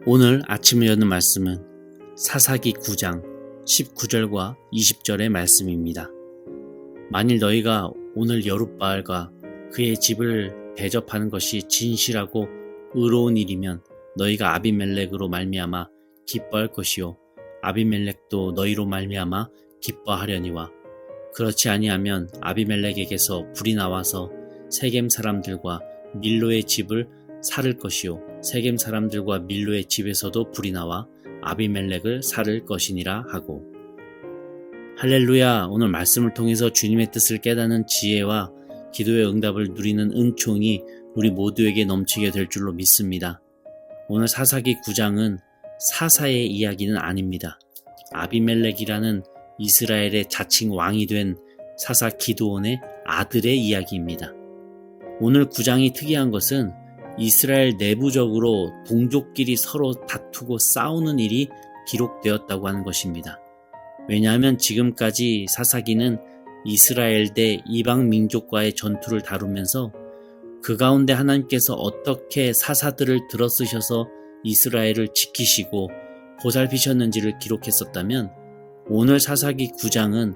오늘 아침에 여는 말씀은 사사기 9장 19절과 20절의 말씀입니다. 만일 너희가 오늘 여룻바알과 그의 집을 대접하는 것이 진실하고 의로운 일이면 너희가 아비멜렉으로 말미암아 기뻐할 것이요 아비멜렉도 너희로 말미암아 기뻐하려니와 그렇지 아니하면 아비멜렉에게서 불이 나와서 세겜 사람들과 밀로의 집을 살을 것이요 세겜 사람들과 밀로의 집에서도 불이 나와 아비멜렉을 살을 것이니라 하고. 할렐루야. 오늘 말씀을 통해서 주님의 뜻을 깨닫는 지혜와 기도의 응답을 누리는 은총이 우리 모두에게 넘치게 될 줄로 믿습니다. 오늘 사사기 9장은 사사의 이야기는 아닙니다. 아비멜렉이라는 이스라엘의 자칭 왕이 된 사사 기드온의 아들의 이야기입니다. 오늘 9장이 특이한 것은 이스라엘 내부적으로 동족끼리 서로 다투고 싸우는 일이 기록되었다고 하는 것입니다. 왜냐하면 지금까지 사사기는 이스라엘 대 이방 민족과의 전투를 다루면서 그 가운데 하나님께서 어떻게 사사들을 들어쓰셔서 이스라엘을 지키시고 보살피셨는지를 기록했었다면 오늘 사사기 9장은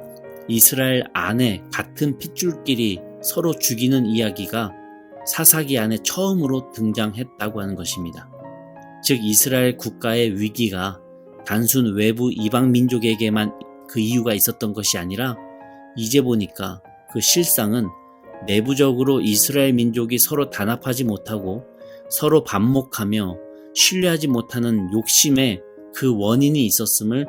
이스라엘 안에 같은 핏줄끼리 서로 죽이는 이야기가 사사기 안에 처음으로 등장했다고 하는 것입니다. 즉 이스라엘 국가의 위기가 단순 외부 이방 민족에게만 그 이유가 있었던 것이 아니라 이제 보니까 그 실상은 내부적으로 이스라엘 민족이 서로 단합하지 못하고 서로 반목하며 신뢰하지 못하는 욕심에 그 원인이 있었음을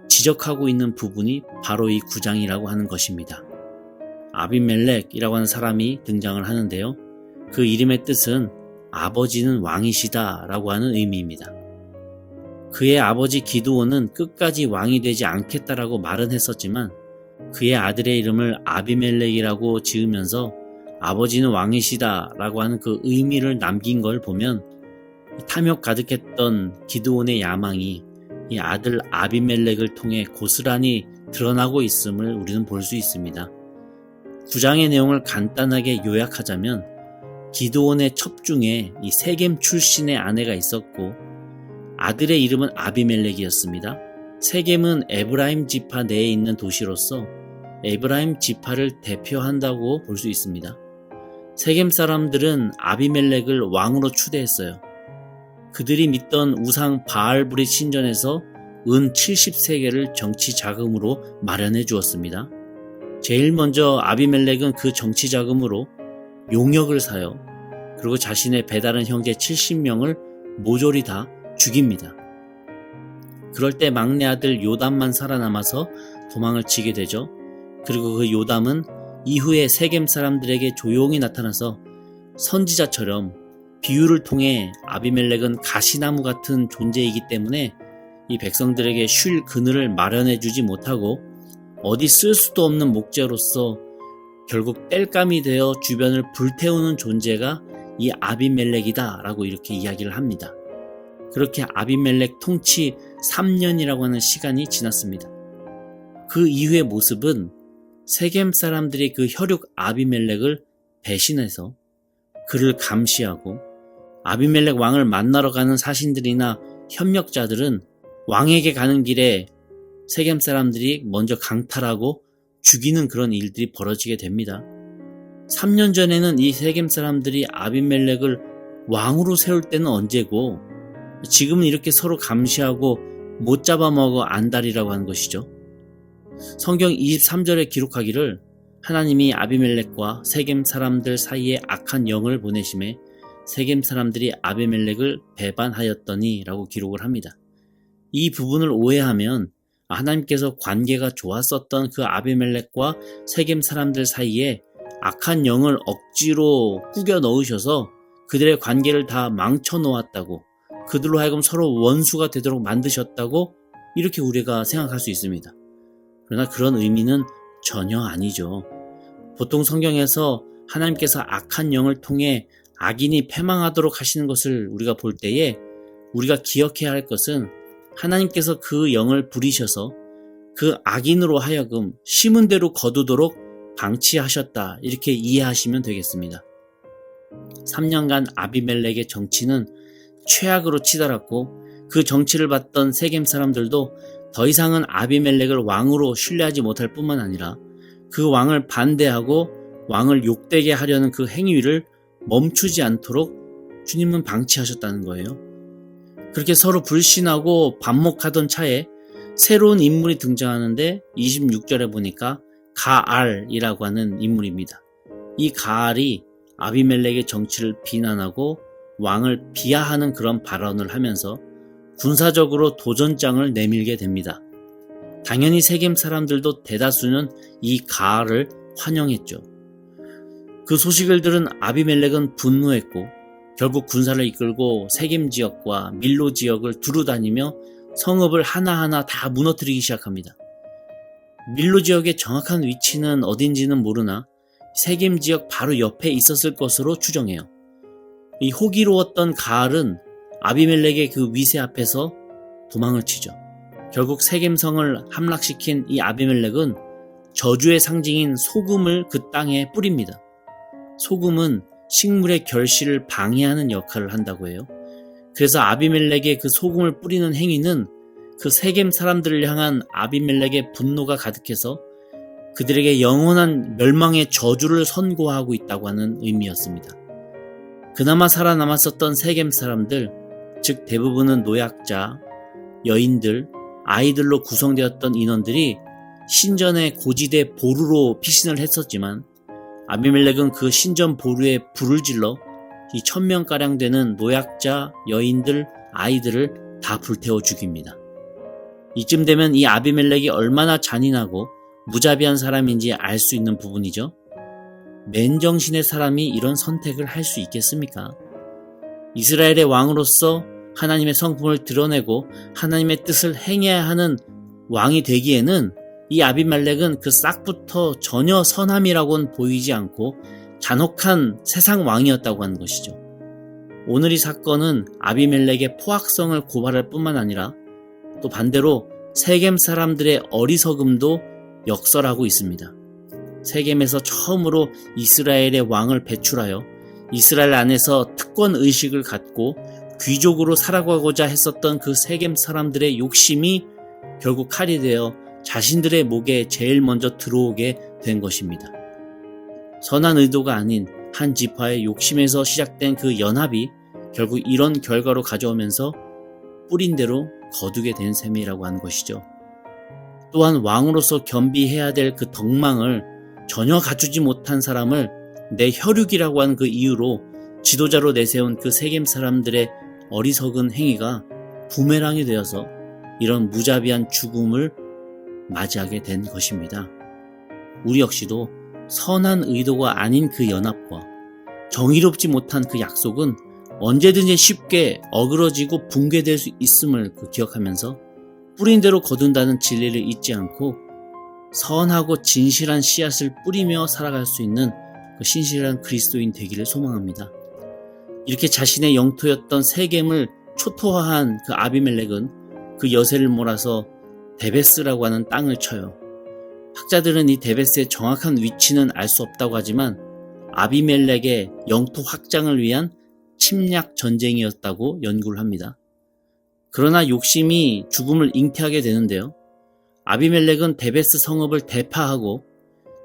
지적하고 있는 부분이 바로 이 9장이라고 하는 것입니다. 아비멜렉이라고 하는 사람이 등장을 하는데요. 그 이름의 뜻은 아버지는 왕이시다 라고 하는 의미입니다. 그의 아버지 기드온은 끝까지 왕이 되지 않겠다라고 말은 했었지만 그의 아들의 이름을 아비멜렉이라고 지으면서 아버지는 왕이시다 라고 하는 그 의미를 남긴 걸 보면 탐욕 가득했던 기드온의 야망이 이 아들 아비멜렉을 통해 고스란히 드러나고 있음을 우리는 볼 수 있습니다. 9장의 내용을 간단하게 요약하자면 기드온의 첩중에 이 세겜 출신의 아내가 있었고 아들의 이름은 아비멜렉이었습니다. 세겜은 에브라임 지파 내에 있는 도시로서 에브라임 지파를 대표한다고 볼 수 있습니다. 세겜 사람들은 아비멜렉을 왕으로 추대했어요. 그들이 믿던 우상 바알브릿 신전에서 은 70세겔을 정치 자금으로 마련해 주었습니다. 제일 먼저 아비멜렉은 그 정치 자금으로 용역을 사요. 그리고 자신의 배다른 형제 70명을 모조리 다 죽입니다. 그럴 때 막내 아들 요담만 살아남아서 도망을 치게 되죠. 그리고 그 요담은 이후에 세겜 사람들에게 조용히 나타나서 선지자처럼 비유를 통해 아비멜렉은 가시나무 같은 존재이기 때문에 이 백성들에게 쉴 그늘을 마련해 주지 못하고 어디 쓸 수도 없는 목재로서 결국 땔감이 되어 주변을 불태우는 존재가 이 아비멜렉이다 라고 이렇게 이야기를 합니다. 그렇게 아비멜렉 통치 3년이라고 하는 시간이 지났습니다. 그 이후의 모습은 세겜 사람들이 그 혈육 아비멜렉을 배신해서 그를 감시하고 아비멜렉 왕을 만나러 가는 사신들이나 협력자들은 왕에게 가는 길에 세겜 사람들이 먼저 강탈하고 죽이는 그런 일들이 벌어지게 됩니다. 3년 전에는 이 세겜 사람들이 아비멜렉을 왕으로 세울 때는 언제고 지금은 이렇게 서로 감시하고 못 잡아먹어 안달이라고 하는 것이죠. 성경 23절에 기록하기를 하나님이 아비멜렉과 세겜 사람들 사이에 악한 영을 보내심에 세겜 사람들이 아비멜렉을 배반하였더니 라고 기록을 합니다. 이 부분을 오해하면 하나님께서 관계가 좋았었던 그 아비멜렉과 세겜 사람들 사이에 악한 영을 억지로 꾸겨 넣으셔서 그들의 관계를 다 망쳐 놓았다고, 그들로 하여금 서로 원수가 되도록 만드셨다고 이렇게 우리가 생각할 수 있습니다. 그러나 그런 의미는 전혀 아니죠. 보통 성경에서 하나님께서 악한 영을 통해 악인이 패망하도록 하시는 것을 우리가 볼 때에 우리가 기억해야 할 것은 하나님께서 그 영을 부리셔서 그 악인으로 하여금 심은 대로 거두도록 방치하셨다, 이렇게 이해하시면 되겠습니다. 3년간 아비멜렉의 정치는 최악으로 치달았고 그 정치를 받던 세겜 사람들도 더 이상은 아비멜렉을 왕으로 신뢰하지 못할 뿐만 아니라 그 왕을 반대하고 왕을 욕되게 하려는 그 행위를 멈추지 않도록 주님은 방치하셨다는 거예요. 그렇게 서로 불신하고 반목하던 차에 새로운 인물이 등장하는데 26절에 보니까 가알이라고 하는 인물입니다. 이 가알이 아비멜렉의 정치를 비난하고 왕을 비하하는 그런 발언을 하면서 군사적으로 도전장을 내밀게 됩니다. 당연히 세겜 사람들도 대다수는 이 가알을 환영했죠. 그 소식을 들은 아비멜렉은 분노했고 결국 군사를 이끌고 세겜 지역과 밀로 지역을 두루다니며 성읍을 하나하나 다 무너뜨리기 시작합니다. 밀로 지역의 정확한 위치는 어딘지는 모르나 세겜 지역 바로 옆에 있었을 것으로 추정해요. 이 호기로웠던 가알은 아비멜렉의 그 위세 앞에서 도망을 치죠. 결국 세겜성을 함락시킨 이 아비멜렉은 저주의 상징인 소금을 그 땅에 뿌립니다. 소금은 식물의 결실을 방해하는 역할을 한다고 해요. 그래서 아비멜렉의 그 소금을 뿌리는 행위는 그 세겜 사람들을 향한 아비멜렉의 분노가 가득해서 그들에게 영원한 멸망의 저주를 선고하고 있다고 하는 의미였습니다. 그나마 살아남았었던 세겜 사람들, 즉 대부분은 노약자, 여인들, 아이들로 구성되었던 인원들이 신전의 고지대 보루로 피신을 했었지만 아비멜렉은 그 신전 보루에 불을 질러 이 1000명가량 되는 노약자, 여인들, 아이들을 다 불태워 죽입니다. 이쯤 되면 이 아비멜렉이 얼마나 잔인하고 무자비한 사람인지 알 수 있는 부분이죠. 맨정신의 사람이 이런 선택을 할 수 있겠습니까? 이스라엘의 왕으로서 하나님의 성품을 드러내고 하나님의 뜻을 행해야 하는 왕이 되기에는 이 아비멜렉은 그 싹부터 전혀 선함이라고는 보이지 않고 잔혹한 세상 왕이었다고 하는 것이죠. 오늘 이 사건은 아비멜렉의 포악성을 고발할 뿐만 아니라 또 반대로 세겜 사람들의 어리석음도 역설하고 있습니다. 세겜에서 처음으로 이스라엘의 왕을 배출하여 이스라엘 안에서 특권 의식을 갖고 귀족으로 살아가고자 했었던 그 세겜 사람들의 욕심이 결국 칼이 되어 자신들의 목에 제일 먼저 들어오게 된 것입니다. 선한 의도가 아닌 한 지파의 욕심에서 시작된 그 연합이 결국 이런 결과로 가져오면서 뿌린 대로 거두게 된 셈이라고 하는 것이죠. 또한 왕으로서 겸비해야 될 그 덕망을 전혀 갖추지 못한 사람을 내 혈육이라고 하는 그 이유로 지도자로 내세운 그 세겜 사람들의 어리석은 행위가 부메랑이 되어서 이런 무자비한 죽음을 맞이하게 된 것입니다. 우리 역시도 선한 의도가 아닌 그 연합과 정의롭지 못한 그 약속은 언제든지 쉽게 어그러지고 붕괴될 수 있음을 기억하면서 뿌린 대로 거둔다는 진리를 잊지 않고 선하고 진실한 씨앗을 뿌리며 살아갈 수 있는 그 신실한 그리스도인 되기를 소망합니다. 이렇게 자신의 영토였던 세겜을 초토화한 그 아비멜렉은 그 여세를 몰아서 데베스라고 하는 땅을 쳐요. 학자들은 이 데베스의 정확한 위치는 알 수 없다고 하지만 아비멜렉의 영토 확장을 위한 침략 전쟁이었다고 연구를 합니다. 그러나 욕심이 죽음을 잉태하게 되는데요. 아비멜렉은 데베스 성읍을 대파하고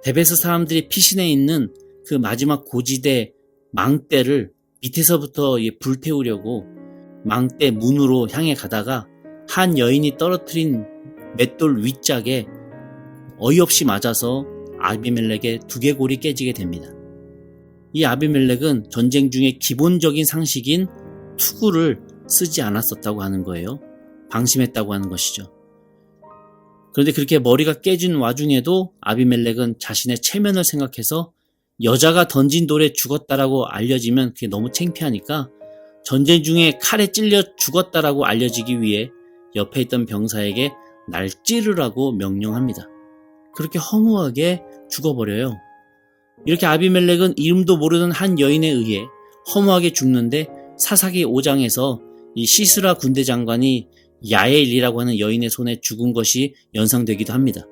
데베스 사람들이 피신해 있는 그 마지막 고지대 망대를 밑에서부터 불태우려고 망대 문으로 향해 가다가 한 여인이 떨어뜨린 맷돌 윗짝에 어이없이 맞아서 아비멜렉의 두개골이 깨지게 됩니다. 이 아비멜렉은 전쟁 중에 기본적인 상식인 투구를 쓰지 않았었다고 하는 거예요. 방심했다고 하는 것이죠. 그런데 그렇게 머리가 깨진 와중에도 아비멜렉은 자신의 체면을 생각해서 여자가 던진 돌에 죽었다라고 알려지면 그게 너무 창피하니까 전쟁 중에 칼에 찔려 죽었다라고 알려지기 위해 옆에 있던 병사에게 날 찌르라고 명령합니다. 그렇게 허무하게 죽어버려요. 이렇게 아비멜렉은 이름도 모르는 한 여인에 의해 허무하게 죽는데 사사기 5장에서 이 시스라 군대 장관이 야엘이라고 하는 여인의 손에 죽은 것이 연상되기도 합니다.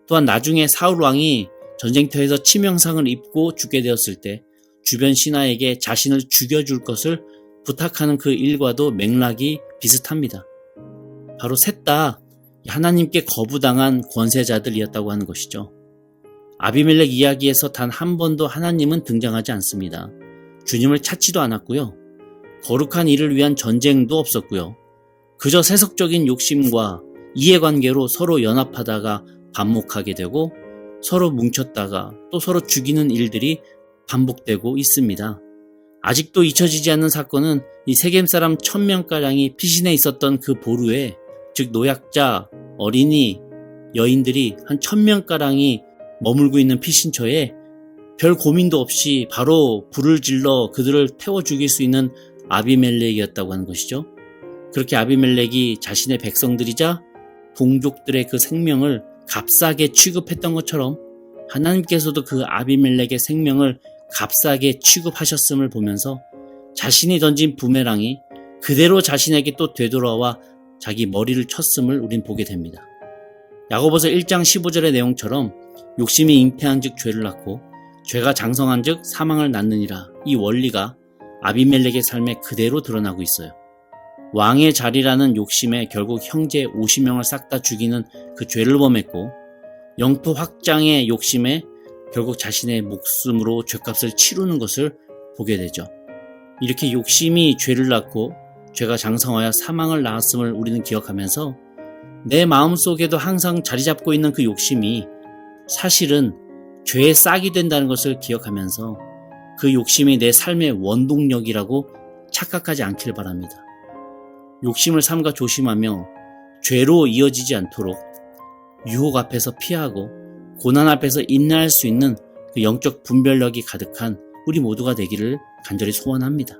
또한 나중에 사울 왕이 전쟁터에서 치명상을 입고 죽게 되었을 때 주변 신하에게 자신을 죽여줄 것을 부탁하는 그 일과도 맥락이 비슷합니다. 바로 셋 다 하나님께 거부당한 권세자들이었다고 하는 것이죠. 아비멜렉 이야기에서 단 한 번도 하나님은 등장하지 않습니다. 주님을 찾지도 않았고요. 거룩한 일을 위한 전쟁도 없었고요. 그저 세속적인 욕심과 이해관계로 서로 연합하다가 반목하게 되고 서로 뭉쳤다가 또 서로 죽이는 일들이 반복되고 있습니다. 아직도 잊혀지지 않는 사건은 이 세겜 사람 1000명가량이 피신해 있었던 그 보루에, 즉 노약자, 어린이, 여인들이 한 1000명가량이 머물고 있는 피신처에 별 고민도 없이 바로 불을 질러 그들을 태워 죽일 수 있는 아비멜렉이었다고 하는 것이죠. 그렇게 아비멜렉이 자신의 백성들이자 동족들의 그 생명을 값싸게 취급했던 것처럼 하나님께서도 그 아비멜렉의 생명을 값싸게 취급하셨음을 보면서 자신이 던진 부메랑이 그대로 자신에게 또 되돌아와 자기 머리를 쳤음을 우린 보게 됩니다. 야고보서 1장 15절의 내용처럼 욕심이 잉태한 즉 죄를 낳고 죄가 장성한 즉 사망을 낳느니라, 이 원리가 아비멜렉의 삶에 그대로 드러나고 있어요. 왕의 자리라는 욕심에 결국 형제 50명을 싹 다 죽이는 그 죄를 범했고, 영토 확장의 욕심에 결국 자신의 목숨으로 죄값을 치르는 것을 보게 되죠. 이렇게 욕심이 죄를 낳고 죄가 장성하여 사망을 낳았음을 우리는 기억하면서 내 마음속에도 항상 자리 잡고 있는 그 욕심이 사실은 죄의 싹이 된다는 것을 기억하면서 그 욕심이 내 삶의 원동력이라고 착각하지 않길 바랍니다. 욕심을 삼가 조심하며 죄로 이어지지 않도록 유혹 앞에서 피하고 고난 앞에서 인내할 수 있는 그 영적 분별력이 가득한 우리 모두가 되기를 간절히 소원합니다.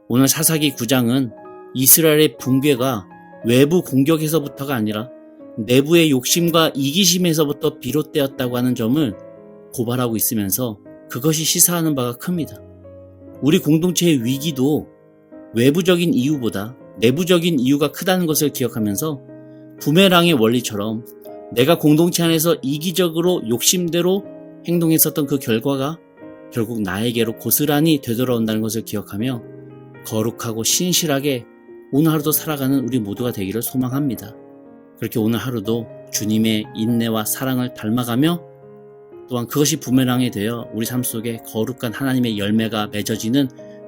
오늘 사사기 9장은 이스라엘의 붕괴가 외부 공격에서부터가 아니라 내부의 욕심과 이기심에서부터 비롯되었다고 하는 점을 고발하고 있으면서 그것이 시사하는 바가 큽니다. 우리 공동체의 위기도 외부적인 이유보다 내부적인 이유가 크다는 것을 기억하면서 부메랑의 원리처럼 내가 공동체 안에서 이기적으로 욕심대로 행동했었던 그 결과가 결국 나에게로 고스란히 되돌아온다는 것을 기억하며 거룩하고 신실하게 오늘 하루도 살아가는 우리 모두가 되기를 소망합니다. 그렇게 오늘 하루도 주님의 인내와 사랑을 닮아가며 또한 그것이 부메랑이 되어 우리 삶 속에 거룩한 하나님의 열매가 맺어지는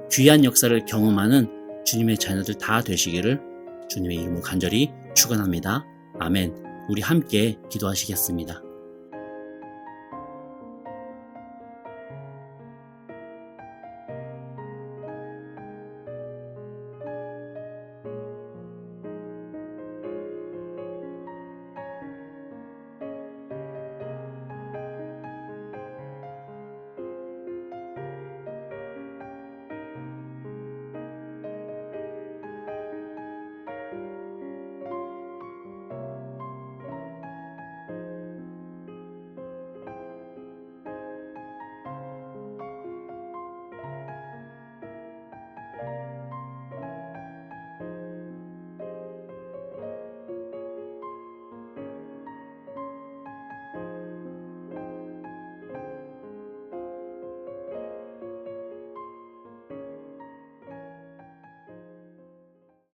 귀한 역사를 경험하는 주님의 자녀들 다 되시기를 주님의 이름으로 간절히 축원합니다. 아멘. 우리 함께 기도하시겠습니다.